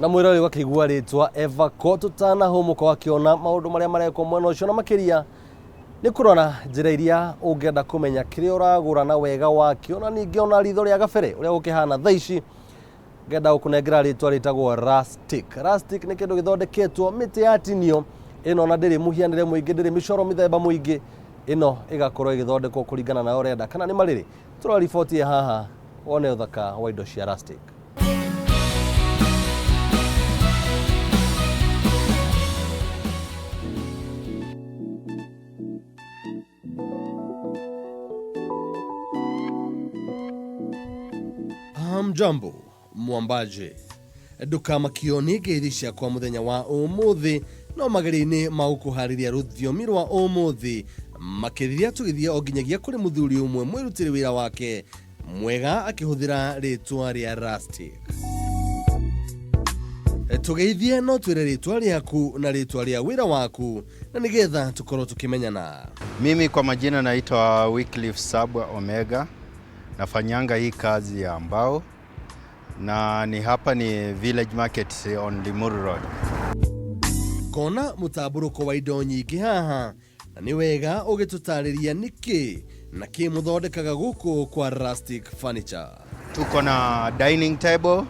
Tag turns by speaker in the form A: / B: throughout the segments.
A: na mwirori wa kigwa ritwa Eva ko tutana humuko wakiona maundu maria mareko mwena ucio na makiria ni kurona njira iria ungenda kumenya kire uragura na wega wakio na ningi ona ritho ria gabere uria gukihana thaici ngenda gukunengera ritwa ritagwo Rustic. Rustic ni kindu githondeketwo miti ya tinio ino na ndiri muhianire muingi ndiri micoro mithemba muingi ino igakorwo igithondekwo kuringana na urenda kana ni mariri tura riboti haha wone uthaka wa indo cia Rustic. Jambo mwambaje duka makioni ngerisha kwa muthenya wa umuthi no magari-ini maukuhariria ruthiomi rwa umuthi makiriria tugithia oginyagia kuri muthuri umwe mwirutiri wira wake mwega akihuthira ritwa ria Rustic. Tugeithie no twire ritwa riaku na ritwa ria wira waku na nigetha tukorwo tukimenyana.
B: Mimi kwa majina naitwa Wycliffe Sabwa Omega, nafanyanga hii kazi ya mbao na ni hapa ni Village Market on Limuru Road.
A: Kona mutaburuko wa indo nyingi haha na ni wega ugitutariria niki na ki muthondekaga guku kwa Rustic Furniture.
B: Tuko na dining table,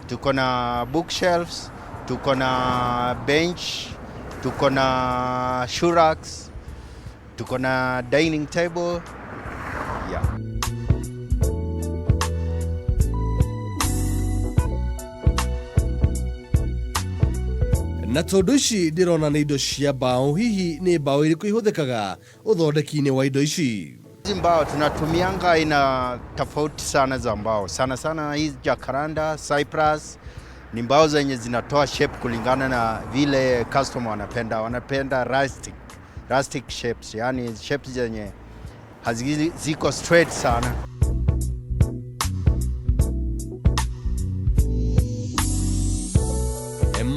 B: tuko na bookshelves, tuko na bench, tuko na shoe racks, tuko na dining table. Yeah.
A: Na tondu ici ndirona ni indo cia mbao, hihi ni mbao iriku ihuthikaga uthondeki-ini wa indo ici?
B: Hizi mbao tunatumianga aina tofauti sana za mbao. Sana sana hizi jacaranda, cypress ni mbao zenye zinatoa shape kulingana na vile customer wanapenda. Wanapenda rustic shapes, yani shapes zenye ziko straight sana.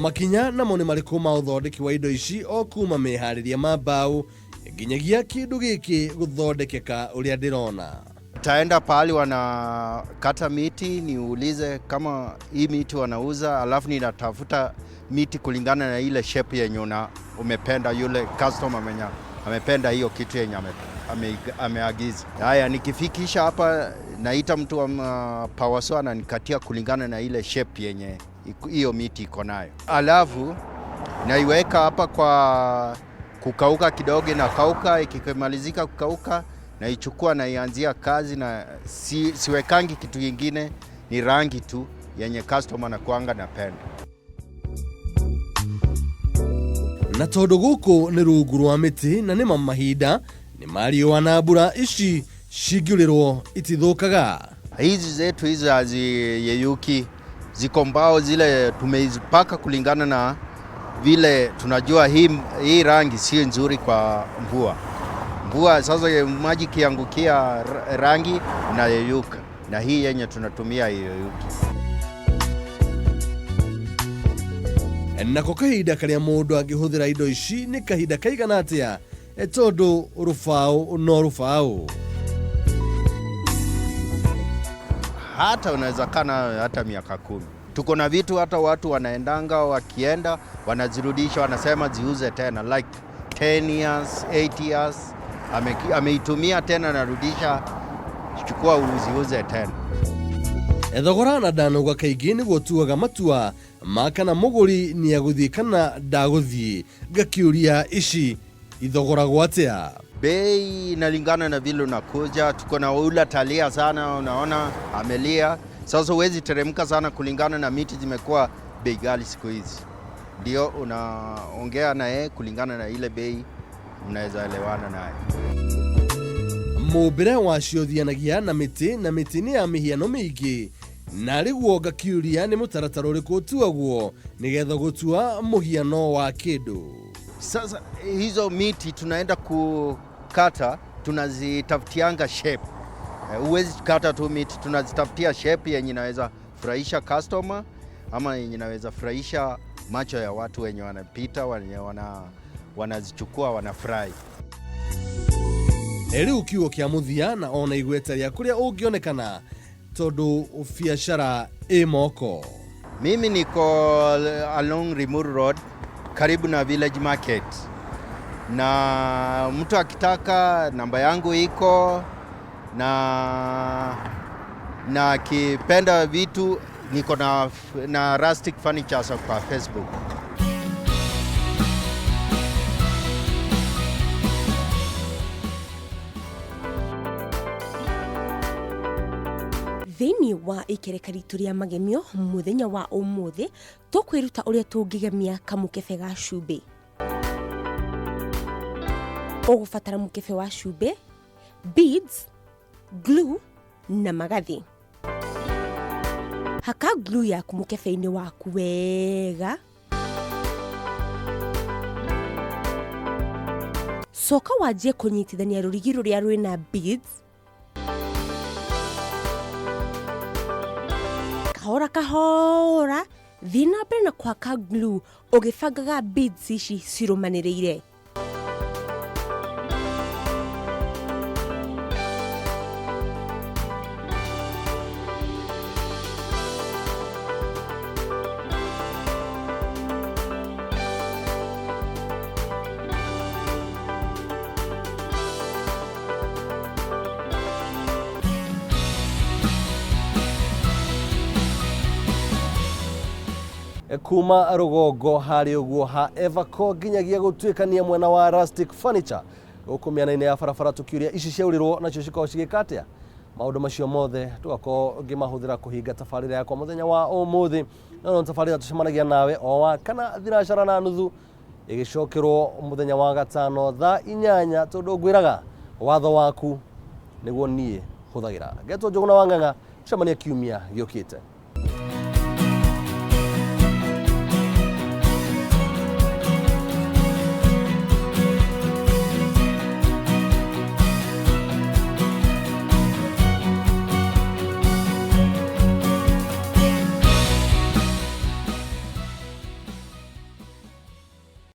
A: Makinya na mone mariko ma uthondeki wa indo ici o kuma mehariria ma mbao nginyagia kindu giki guthondekeka uria ndirona.
B: Taenda pahali wanakata miti niulize kama hii miti wanauza, alafu ninatafuta miti kulingana na ile shape yenye umependa, yule customer mwenye amependa hiyo kitu yenye ameagiza. Haya, nikifikisha hapa naita mtu wa power na nikatia kulingana na ile shape yenye hiyo miti iko nayo. Alafu naiweka hapa kwa kukauka kidogo, na kauka, ikimalizika kukauka naichukua na ianzia kazi, na siwekangi kitu kingine, ni rangi tu yenye customer na kuanga napenda.
A: Na tondu guku ni rungu rwa miti na ni mahinda ni mario wanabura ici cingĩũrĩrwo itithukaga.
B: Hizi zetu hizi haziyeyuki, ziko mbao zile tumeizipaka kulingana na vile tunajua hii rangi si nzuri kwa mvua. Sasa maji kiangukia rangi inayeyuka, na hii yenye tunatumia yeyuki.
A: Nako kahinda karia mundu angihuthira indo ici ni kahinda kaigana atia tondu rufao no rufao?
B: Hata unaweza kana hata miaka 10. Tuko na vitu hata watu wanaendanga, wakienda wanazirudisha, wanasema ziuze tena, like 10 years, 8 years ameitumia tena, narudisha, chukua uziuze tena.
A: Thogora na ndanogwa kaingĩ nĩguo tuaga matua makana mũgũri ni aguthii kana ndaguthii, ngakiuria ici ithogoragwo atia?
B: Bei inalingana na vile unakuja. Tuko na ula talia sana, unaona amelia. Sasa huwezi teremka sana kulingana na miti zimekuwa bei ghali siku hizi. Ndio unaongea na yeye kulingana na ile bei, mnaweza elewana naye.
A: Mũmbĩre wacio thianagia na mĩtĩ ni ya mĩhiano mĩingĩ, na rĩguo ngakiuria nĩ mũtaratara ũrĩkũ tuagwo nĩgetha gũtua mũhiano wa kĩndũ.
B: Sasa hizo miti tunaenda kukata, tunazitafutianga shape. Huwezi kata tu miti, tunazitafutia shape yenye inaweza furahisha customer ama yenye inaweza furahisha macho ya watu wenye wanapita, wenye wanazichukua, wanafurahi.
A: Riu kiugo kia muthia na ona igweta ria kuria ungionekana tondu biashara moko.
B: Mimi niko along Rimuru Road karibu na Village Market. Na mtu akitaka namba yangu iko na akipenda vitu niko na Rustic Furnitures kwa Facebook.
C: Thĩinĩ wa ikereka ritũ rĩa magemio mũthenya wa ũmũthĩ tũkwĩruta ũrĩa tũngĩgemia kamũkebe ga cumbĩ. Ũgũbatara mũkebe wa cumbĩ, beads, glue na magathĩ. Haka glue yaku mũkebe-inĩ waku wega. Coka wanjie kũnyitithania rũrigi rũrĩa rwĩna beads. Kahora thiĩ na mbere na kwaka glue ũgĩbangaga beads ici cirũmanĩrĩire.
A: Kuma rũgongo harĩ ũguo ha Everco nginyagia gũtuĩkania mwena wa Rustic Furniture gũkũ mĩena-inĩ ya barabara tũkiuria ici ciaurĩrwo nacio cikorwo cigĩka atĩa. Maũndũ macio mothe tũgakorwo ngĩmahũthĩra kũhinga tabarĩra yakwa mũthenya wa ũmũthĩ. No tabarĩra tũcemanagia nawe o wa kana thinacara na nuthu ĩgĩcokerwo mũthenya wa gatano thaa 8 tondũ ngwĩraga watho waku nĩguo niĩ hũthagĩra. Ngetwo Njũgũna wa Ng'ang'a, tucemanie kiumia gĩũkĩte.